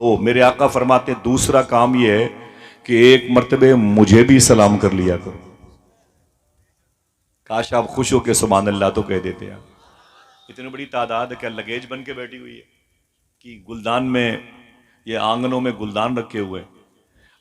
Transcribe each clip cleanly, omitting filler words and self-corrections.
तो मेरे आका फरमाते हैं दूसरा काम यह है कि एक मर्तबे मुझे भी सलाम कर लिया करो। काश आप खुश हो के सुभान अल्लाह तो कह देते हैं। इतनी बड़ी तादाद क्या लगेज बन के बैठी हुई है कि गुलदान में, ये आंगनों में गुलदान रखे हुए हैं,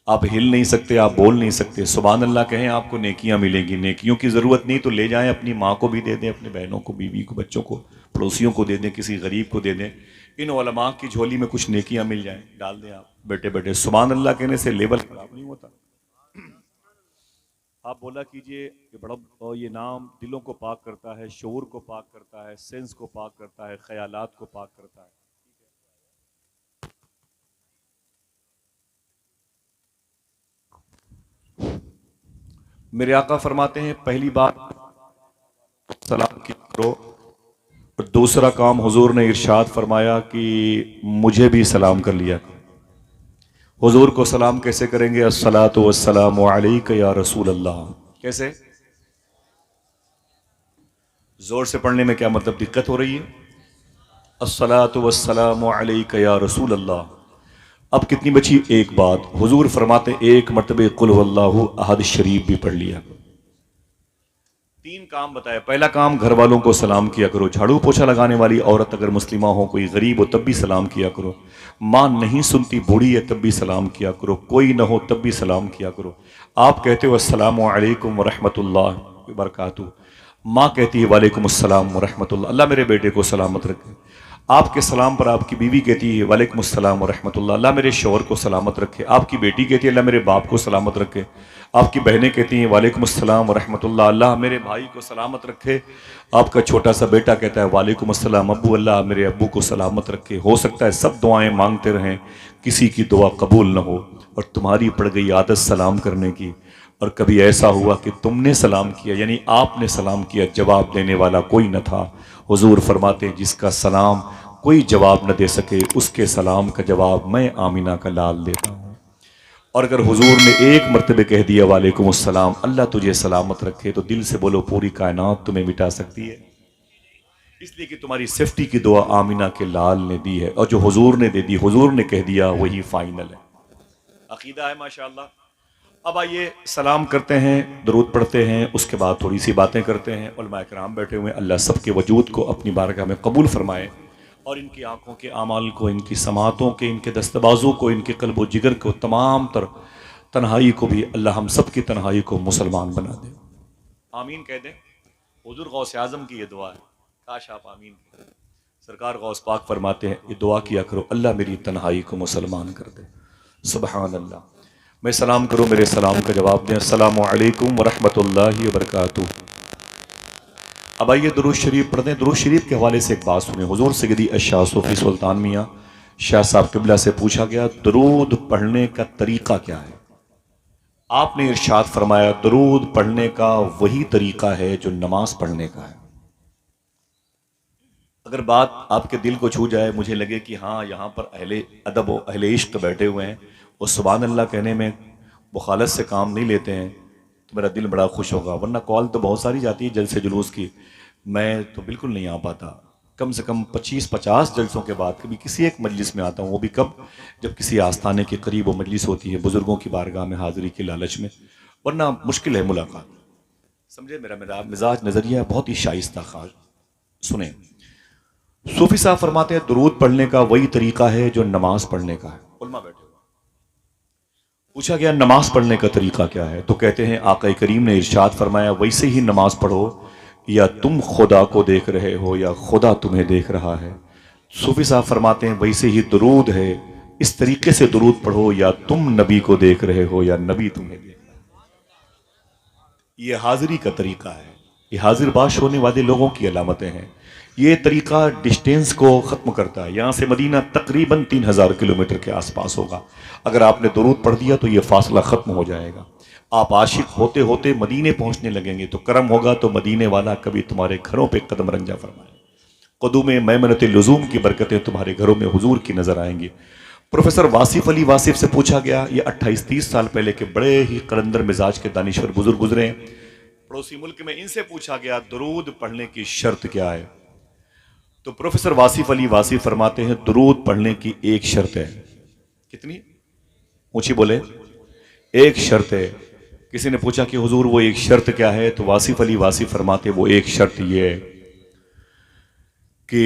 आप हिल नहीं सकते, आप बोल नहीं सकते। सुभान अल्लाह कहें, आपको नेकियां मिलेंगी। नेकियों की जरूरत नहीं तो ले जाएं, अपनी माँ को भी दे दें, अपनी बहनों को, बीवी को, बच्चों को, पड़ोसियों को दे दें, किसी गरीब को दे दें। इन उलमा की झोली में कुछ नेकियां मिल जाएं, डाल दें आप बैठे बैठे। सुभान अल्लाह कहने से लेवल खराब नहीं होता। आप बोला कीजिए कि बड़ा ये नाम दिलों को पाक करता है, शऊर को पाक करता है, सेंस को पाक करता है, ख्यालात को पाक करता है। मेरे आका फरमाते हैं पहली बात सलाम की करो, और दूसरा काम हुजूर ने इरशाद फरमाया कि मुझे भी सलाम कर लिया। हुजूर को सलाम कैसे करेंगे? अस्सलातु वस्सलामु अलैका या रसूल अल्लाह। कैसे? जोर से पढ़ने में क्या मतलब दिक्कत हो रही है? अस्सलातु वस्सलामु अलैका या रसूल अल्लाह। अब कितनी बची? एक बात। हुजूर फरमाते एक मर्तबे कुल हुवल्लाहु अहद शरीफ भी पढ़ लिया। तीन काम बताया। पहला काम, घर वालों को सलाम किया करो। झाड़ू पोछा लगाने वाली औरत अगर मुस्लिमा हो, कोई गरीब हो तब भी सलाम किया करो। माँ नहीं सुनती, बूढ़ी है तब भी सलाम किया करो। कोई ना हो तब भी सलाम किया करो। आप कहते हो अस्सलामु अलैकुम व रहमतुल्लाह व बरकातुहू, माँ कहती है वालेकुम अस्सलाम व रहमतुल्लाह, अल्लाह मेरे बेटे को सलामत रखे। आपके सलाम पर आपकी बीवी कहती है वालेकुम अस्सलाम व रहमतुल्लाह, अल्लाह मेरे शौहर को सलामत रखे। आपकी बेटी कहती है अल्लाह मेरे बाप को सलामत रखे। आपकी बहनें कहती हैं वालेकुम अस्सलाम व रहमतुल्लाह, अल्लाह मेरे भाई को सलामत रखे। आपका छोटा सा बेटा कहता है वालेकुम अस्सलाम अब्बू, अल्लाह मेरे अब्बू को सलामत रखे। हो सकता है सब दुआएं मांगते रहें, किसी की दुआ कबूल न हो, और तुम्हारी पड़ गई आदत सलाम करने की। और कभी ऐसा हुआ कि तुमने सलाम किया, यानी आपने सलाम किया, जवाब देने वाला कोई न था। हुजूर फरमाते हैं जिसका सलाम कोई जवाब न दे सके, उसके सलाम का जवाब मैं आमिना का लाल देता हूँ। और अगर हुजूर ने एक मर्तबे कह दिया वालेकुम अस्सलाम, अल्लाह तुझे सलामत रखे, तो दिल से बोलो पूरी कायनात तुम्हें मिटा सकती है। इसलिए कि तुम्हारी सेफ्टी की दुआ आमिना के लाल ने दी है, और जो हुजूर ने दे दी, हुजूर ने कह दिया, वही फाइनल है। अकीदा है माशाअल्लाह। अब आइए सलाम करते हैं, दरूद पढ़ते हैं, उसके बाद थोड़ी सी बातें करते हैं। उलमा इकराम बैठे हुए हैं, अल्लाह सबके वजूद को अपनी बारगाह में कबूल फरमाए, और इनकी आंखों के आमाल को, इनकी समातों के, इनके दस्तबाजों को, इनके कल्ब व जिगर को, तमाम तर तन्हाई को भी अल्लाह हम सब की तन्हाई को मुसलमान बना दे। आमीन कह दें। हुजूर गौस आजम की ये दुआ है, काश आप आमीन कह दें। सरकार गौस पाक फरमाते हैं ये दुआ किया करो, अल्लाह मेरी तन्हाई को मुसलमान कर दे। सुबहान अल्लाह। मैं सलाम करूँ, मेरे सलाम का जवाब दें, अस्सलामु अलैकुम व रहमतुल्लाहि व बरकातुहू। अब आइए दुरूद शरीफ पढ़ते हैं। दुरूद शरीफ के हवाले से एक बात सुने। हुजूर सैयदी अशाह सूफी सुल्तान मियाँ शाह साहब किबला से पूछा गया दुरूद पढ़ने का तरीका क्या है? आपने इरशाद फरमाया दुरूद पढ़ने का वही तरीका है जो नमाज पढ़ने का है। अगर बात आपके दिल को छू जाए, मुझे लगे कि हाँ यहाँ पर अहले अदब व अहले इश्क बैठे हुए हैं, वो सुभान अल्लाह कहने में मुखालत से काम नहीं लेते हैं, तो मेरा दिल बड़ा खुश होगा। वरना कॉल तो बहुत सारी जाती है जलसे जुलूस की, मैं तो बिल्कुल नहीं आ पाता। कम से कम 25-50 जलसों के बाद कभी किसी एक मजलिस में आता हूँ, वो भी कब, जब किसी आस्थाने के करीब वो मजलिस होती है, बुजुर्गों की बारगाह में हाजिरी के लालच में, वरना मुश्किल है मुलाकात। समझे, मेरा मेरा मिजाज नजरिया बहुत ही शाइस्ता खास। सुने, सूफी साहब फरमाते हैं दुरूद पढ़ने का वही तरीका है जो नमाज पढ़ने का है। उलमा बैठे हुए, पूछा गया नमाज पढ़ने का तरीका क्या है, तो कहते हैं आका करीम ने इरशाद फरमाया वैसे ही नमाज पढ़ो, या तुम खुदा को देख रहे हो या खुदा तुम्हें देख रहा है। सूफी साहब फरमाते हैं वैसे ही दुरूद है, इस तरीके से दुरूद पढ़ो, या तुम नबी को देख रहे हो या नबी तुम्हें देख रहा है। ये हाजिरी का तरीका है, ये हाजिर बाश होने वाले लोगों की अलामतें हैं। ये तरीका डिस्टेंस को ख़त्म करता है। यहाँ से मदीना तकरीबन 3000 किलोमीटर के आसपास होगा। अगर आपने दुरूद पढ़ दिया तो ये फासला ख़त्म हो जाएगा। आप आशिक होते होते मदीने पहुँचने लगेंगे, तो करम होगा तो मदीने वाला कभी तुम्हारे घरों पे कदम रंजा फरमाए। क़ुदूम मैमनत लुज़ूम की बरकतें तुम्हारे घरों में हुजूर की नज़र आएंगी। प्रोफेसर वासिफ अली वासिफ से पूछा गया, ये 28-30 साल पहले के बड़े ही कलंदर मिजाज के दानिश्वर बुजुर्ग गुजरे पड़ोसी मुल्क में, इनसे पूछा गया दुरूद पढ़ने की शर्त क्या है, तो प्रोफेसर वासिफ अली वासिफ फरमाते हैं दुरूद पढ़ने की एक शर्त है, कितनी ऊंची बोले? एक शर्त है। किसी ने पूछा कि हुजूर वो एक शर्त क्या है? तो वासिफ अली वासिफ फरमाते वो एक शर्त ये है कि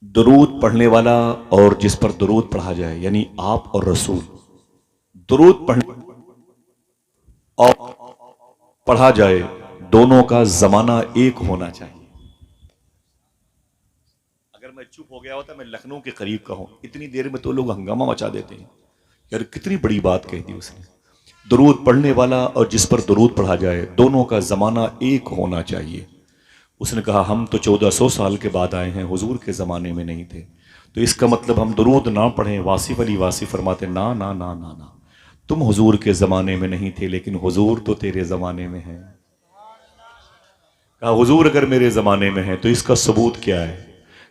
दुरूद पढ़ने वाला और जिस पर दुरूद पढ़ा जाए, यानी आप और रसूल, दुरूद पढ़ने और पढ़ा जाए, दोनों का जमाना एक होना चाहिए। अगर मैं चुप हो गया होता, मैं लखनऊ के करीब का हूं, इतनी देर में तो लोग हंगामा मचा देते हैं, यार कितनी बड़ी बात कह दी उसने। दुरूद पढ़ने वाला और जिस पर दुरूद पढ़ा जाए, दोनों का जमाना एक होना चाहिए। उसने कहा हम तो 1400 साल के बाद आए हैं, हुजूर के ज़माने में नहीं थे, तो इसका मतलब हम दुरूद ना पढ़ें? वासिफ अली वासिफ फरमाते ना ना ना ना ना, तुम हुजूर के ज़माने में नहीं थे, लेकिन हुजूर तो तेरे ज़माने में है। कहा हुजूर अगर मेरे ज़माने में है तो इसका सबूत क्या है?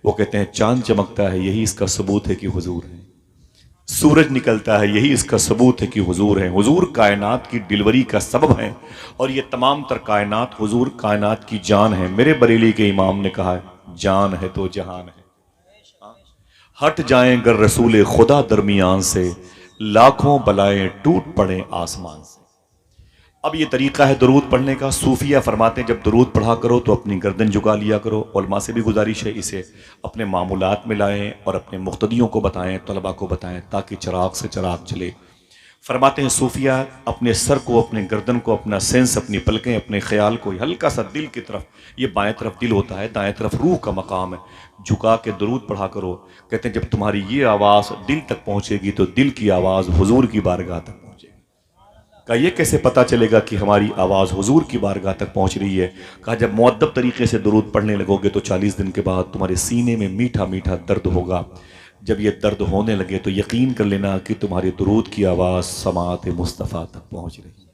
वो कहते हैं चांद चमकता है, यही इसका सबूत है कि हुजूर है। सूरज निकलता है, यही इसका सबूत है कि हुजूर है। हुजूर कायनात की डिलीवरी का सबब है, और ये तमाम तर कायनात हुजूर कायनात की जान है। मेरे बरेली के इमाम ने कहा जान है तो जहान है। हट जाएं गर रसूल खुदा दरमियान से, लाखों बलाएं टूट पड़े आसमान से। अब ये तरीका है दुरूद पढ़ने का। सूफिया फरमाते हैं जब दुरूद पढ़ा करो तो अपनी गर्दन झुका लिया करो। उलमा से भी गुजारिश है इसे अपने मामूलात में लाएं और अपने मुख्तदियों को बताएं, तलबा को बताएं, ताकि चिराग से चिराग चले। फरमाते हैं सूफिया अपने सर को, अपने गर्दन को, अपना सेंस, अपनी पलकें, अपने ख्याल को हल्का सा दिल की तरफ, ये बाएं तरफ दिल होता है, दाएं तरफ रूह का मकाम है, झुका के दुरूद पढ़ा करो। कहते हैं जब तुम्हारी ये आवाज़ दिल तक पहुँचेगी तो दिल की आवाज़ हुजूर की बारगाह तक पहुँचेगी। कहा ये कैसे पता चलेगा कि हमारी आवाज़ हुजूर की बारगाह तक पहुँच रही है? कहा जब मुअद्दब तरीके से दुरूद पढ़ने लगोगे तो 40 दिन के बाद तुम्हारे सीने में मीठा मीठा दर्द होगा। जब ये दर्द होने लगे तो यकीन कर लेना कि तुम्हारी दुरूद की आवाज़ समात मुस्तफ़ा तक पहुँच रही है।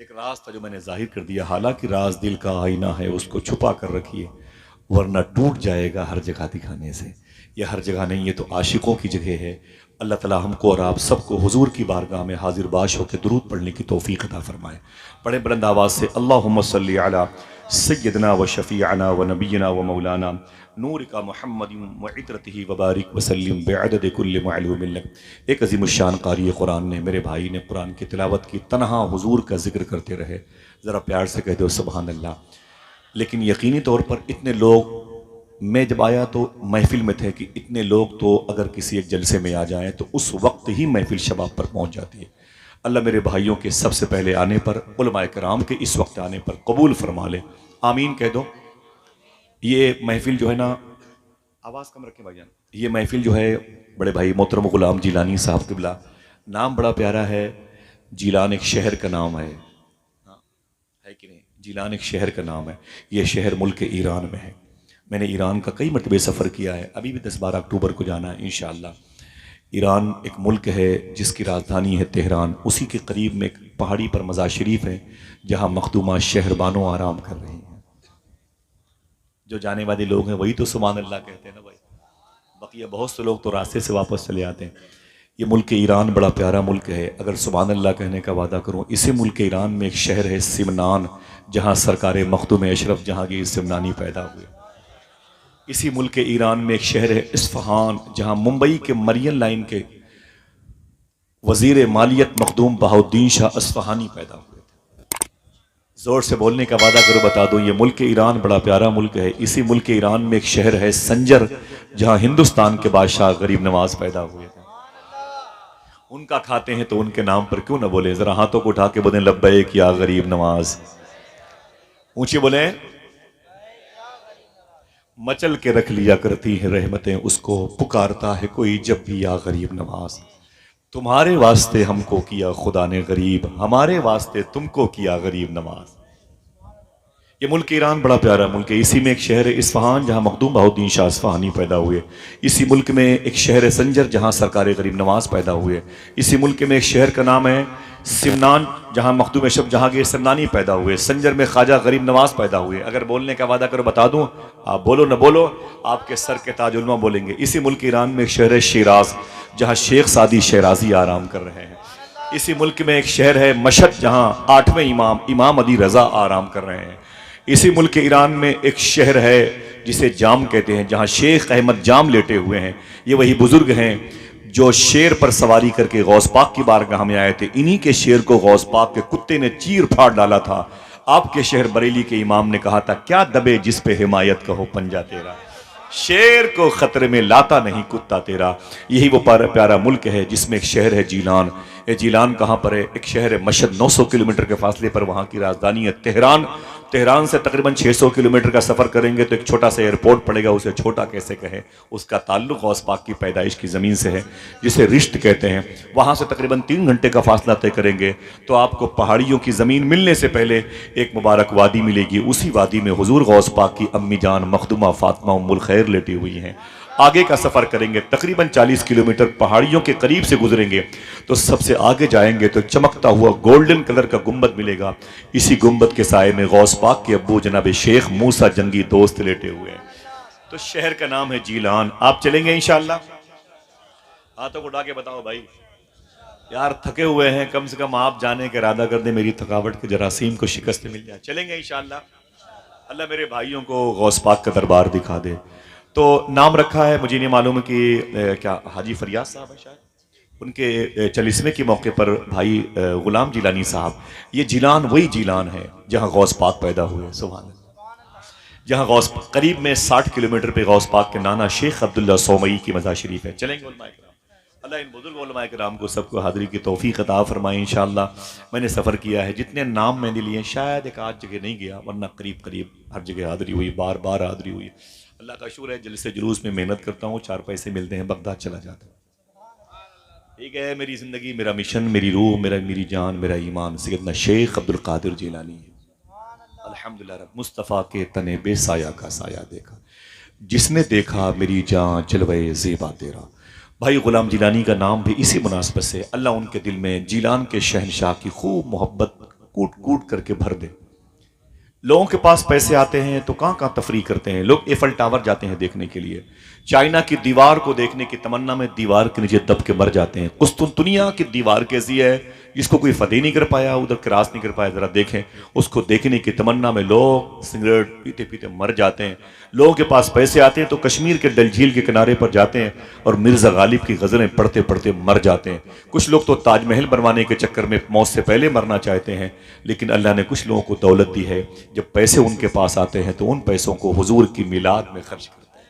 एक राज था जो मैंने जाहिर कर दिया, हालांकि राज दिल का आईना है, उसको छुपा कर रखिए वरना टूट जाएगा हर जगह दिखाने से। ये हर जगह नहीं, ये तो आशिकों की जगह है। अल्लाह ताला हमको और आप सबको हुजूर की बारगाह में हाजिर बाश होकर दुरूद पढ़ने की तौफीक अता फरमाए। बड़े बुलंद आवाज़ से अल्लाहुम्मा सल्ली अला सय्यदना व शफ़ीअना व नबीना व मौलाना नूर का मुहम्मदिन व इतरतिही व बारिक वसल्लिम बिअदद कुल्लि मालूमिन लक। एक अज़ीमुश्शान क़ारी कुरान ने, मेरे भाई ने कुरान की तिलावत की, तन्हा हुजूर का जिक्र करते रहे। ज़रा प्यार से कह दो सुभान अल्लाह। लेकिन यकीनी तौर पर इतने लोग, मैं जब आया तो महफिल में थे कि इतने लोग तो अगर किसी एक जलसे में आ जाएं तो उस वक्त ही महफिल शबाब पर पहुंच जाती है। अल्लाह मेरे भाइयों के सबसे पहले आने पर, उलमाए कराम के इस वक्त आने पर कबूल फरमा ले, आमीन कह दो। ये महफिल जो है ना, आवाज़ कम रखें भाईजान, ये महफिल जो है बड़े भाई मोहतरम गुलाम जिलानी साहब क़िबला, नाम बड़ा प्यारा है, जिलान एक शहर का नाम है, हाँ है कि नहीं? जिलान एक शहर का नाम है। ये शहर मुल्क ईरान में है। मैंने ईरान का कई मरतबे सफ़र किया है, अभी भी 10-12 अक्टूबर को जाना है इंशाअल्लाह। ईरान एक मुल्क है जिसकी राजधानी है तेहरान। उसी के करीब में एक पहाड़ी पर मज़ार शरीफ है जहाँ मखदूमा शहरबानो आराम कर रही हैं। जो जाने वाले लोग हैं वही तो सुभान अल्लाह कहते हैं ना भाई, बकिया बहुत से लोग तो रास्ते से वापस चले आते हैं। ये मुल्क ईरान बड़ा प्यारा मुल्क है। अगर सुभान अल्लाह कहने का वादा करूँ, इसी मुल्क ईरान में एक शहर है सिमनान, जहाँ सरकार मखदूम अशरफ जहांगीर सिमनानी पैदा हुए। इसी मुल्क ईरान में एक शहर है इस्फहान, जहाँ मुंबई के मरियन लाइन के वजीर मालियत मखदूम बहाउद्दीन शाह इस्फहानी पैदा हुए थे। जोर से बोलने का वादा करो, बता दो ये मुल्क ईरान बड़ा प्यारा मुल्क है। इसी मुल्क ईरान में एक शहर है संजर, जहाँ हिंदुस्तान के बादशाह गरीब नवाज पैदा हुए थे। उनका खाते हैं तो उनके नाम पर क्यों ना बोले? जरा हाथों को उठा के बोले लब्बैक या गरीब नवाज, ऊंचे बोले। मचल के रख लिया करती हैं रहमतें उसको, पुकारता है कोई जब भी या गरीब नवाज। तुम्हारे वास्ते हमको किया खुदा ने गरीब, हमारे वास्ते तुमको किया गरीब नवाज। ये मुल्क ईरान बड़ा प्यारा मुल्क है। इसी में एक शहर है इस्फहान, जहाँ मखदूम बहाउद्दीन शाह इस्फहानी पैदा हुए। इसी मुल्क में एक शहर है संजर, जहाँ सरकार गरीब नवाज पैदा हुए। इसी मुल्क में एक शहर का नाम है सिमनान, जहाँ मखदूम अशरफ जहांगीर सिमनानी पैदा हुए। संजर में ख्वाजा गरीब नवाज पैदा हुए। अगर बोलने का वादा करो बता दूं, आप बोलो न बोलो, आपके सर के ताज उलमा बोलेंगे। इसी मुल्क ईरान में एक शहर है शिराज, जहाँ शेख सादी शहराजी आराम कर रहे हैं। इसी मुल्क में एक शहर है मशहद, जहाँ 8वें इमाम अली रजा आराम कर रहे हैं। इसी मुल्क ईरान में एक शहर है जिसे जाम कहते हैं, जहाँ शेख अहमद जाम लेटे हुए हैं। ये वही बुजुर्ग हैं जो शेर पर सवारी करके गौस पाक की बारगाह में आए थे। इन्हीं के शेर को गौस पाक के कुत्ते ने चीर फाड़ डाला था। आपके शहर बरेली के इमाम ने कहा था, क्या दबे जिस पे हिमायत का हो पंजा तेरा, शेर को खतरे में लाता नहीं कुत्ता तेरा। यही वो प्यारा मुल्क है जिसमें एक शहर है जीलान। ये जीलान कहाँ पर है? एक शहर है मशहद, 900 किलोमीटर के फासले पर। वहाँ की राजधानी है तेहरान। तेहरान से तकरीबन 600 किलोमीटर का सफ़र करेंगे तो एक छोटा सा एयरपोर्ट पड़ेगा। उसे छोटा कैसे कहें, उसका ताल्लुक गौस पाक की पैदाइश की ज़मीन से है, जिसे रिश्त कहते हैं। वहाँ से तकरीबन 3 घंटे का फासला तय करेंगे तो आपको पहाड़ियों की ज़मीन मिलने से पहले एक मुबारक वादी मिलेगी। उसी वादी में हुजूर गौस पाक की अम्मी जान मखदूमा फातिमा उम्मुल खैर लेटी हुई हैं। आगे का सफ़र करेंगे तकरीबन 40 किलोमीटर, पहाड़ियों के करीब से गुजरेंगे तो सबसे आगे जाएंगे तो चमकता हुआ गोल्डन कलर का गुंबद मिलेगा। इसी गुंबद के साए में गौस पाक के अब्बू जनाब शेख मूसा जंगी दोस्त लेटे हुए हैं। तो शहर का नाम है जीलान। आप चलेंगे इंशाअल्लाह? हाथों को उठा के बताओ भाई। यार थके हुए हैं, कम से कम आप जाने का इरादा कर दे, मेरी थकावट के जरासीम को शिकस्त मिल जाए। चलेंगे इंशाअल्लाह? अल्लाह मेरे भाइयों को गौस पाक का दरबार दिखा दे। तो नाम रखा है, मुझे नहीं मालूम कि क्या हाजी फरियाद साहब है शायद, उनके चलिस्मे के मौके पर भाई गुलाम जिलानी साहब। ये जिलान वही जिलान है जहाँ गौस पाक पैदा हुए। सुभान अल्लाह। जहाँ गौस करीब में 60 किलोमीटर पे गौस पाक के नाना शेख अब्दुल्ला सोमई की मज़ार शरीफ है। चलेंगे उलमाए किराम? अल्लाह इन बुजुर्ग उलमाए किराम को सबको हाज़िरी की तौफीक अता फरमाए इंशाअल्लाह। मैंने सफ़र किया है, जितने नाम मैंने लिए शायद एक आध जगह नहीं गया, वरना करीब करीब हर जगह हाज़िरी हुई, बार बार हाज़िरी हुई। अल्लाह का शुक्र है, जलसे जुलूस में मेहनत करता हूँ, 4 पैसे मिलते हैं, बगदाद चला जाता हूँ। ठीक है, मेरी ज़िंदगी, मेरा मिशन, मेरी रूह, मेरी जान, मेरा ईमान सैयदना शेख अब्दुल कादिर जिलानी है। अल्हम्दुलिल्लाह रब मुस्तफ़ा के तने बेसाया का साया देखा, जिसने देखा मेरी जान जलवे ज़ेबा तेरा। भाई गुलाम जिलानी का नाम भी इसी मुनासबत से अल्लाह उनके दिल में जीलान के शहनशाह की खूब मोहब्बत कूट कूट करके भर दे। लोगों के पास पैसे आते हैं तो कहाँ कहाँ तफरी करते हैं लोग। एफल टावर जाते हैं देखने के लिए, चाइना की दीवार को देखने की तमन्ना में दीवार के नीचे दब के मर जाते हैं। कुस्तुनतुनिया की दीवार कैसी है, जिसको कोई फतेह नहीं कर पाया, उधर क्रॉस नहीं कर पाया, जरा देखें। उसको देखने की तमन्ना में लोग सिगरेट पीते पीते मर जाते हैं। लोगों के पास पैसे आते हैं तो कश्मीर के डल झील के किनारे पर जाते हैं और मिर्जा गालिब की गज़लें पढ़ते पढ़ते मर जाते हैं। कुछ लोग तो ताजमहल बनवाने के चक्कर में मौत से पहले मरना चाहते हैं। लेकिन अल्लाह ने कुछ लोगों को दौलत दी है, जब पैसे उनके पास आते हैं तो उन पैसों को हुजूर की मिलाद में खर्च करते हैं,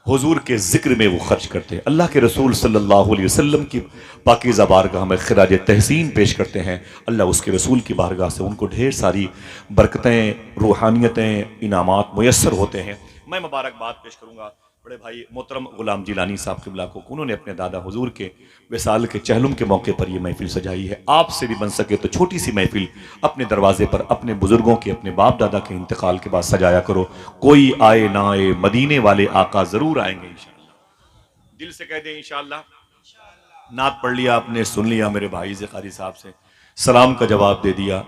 हुजूर के जिक्र में वो खर्च करते हैं। अल्लाह के रसूल सल्लल्लाहु अलैहि वसल्लम की पाकीज़ा बारगाह में खिराज तहसीन पेश करते हैं। अल्लाह उसके रसूल की बारगाह से उनको ढेर सारी बरकतें, रूहानियतें, इनामात मुयस्सर होते हैं। मैं मुबारकबाद पेश करूँगा बड़े भाई मोहतरम गुलाम जिलानी साहब क़िबला को। उन्होंने अपने दादा हुजूर के विसाल के चहलुम के मौके पर यह महफिल सजाई है। आपसे भी बन सके तो छोटी सी महफिल अपने दरवाजे पर अपने बुजुर्गों के, अपने बाप दादा के इंतकाल के बाद सजाया करो। कोई आए ना आए, मदीने वाले आका जरूर आएंगे इंशाअल्लाह। दिल से कह दें इंशाअल्लाह। नात पढ़ लिया आपने, सुन लिया मेरे भाई ज़कारी साहब से, सलाम का जवाब दे दिया।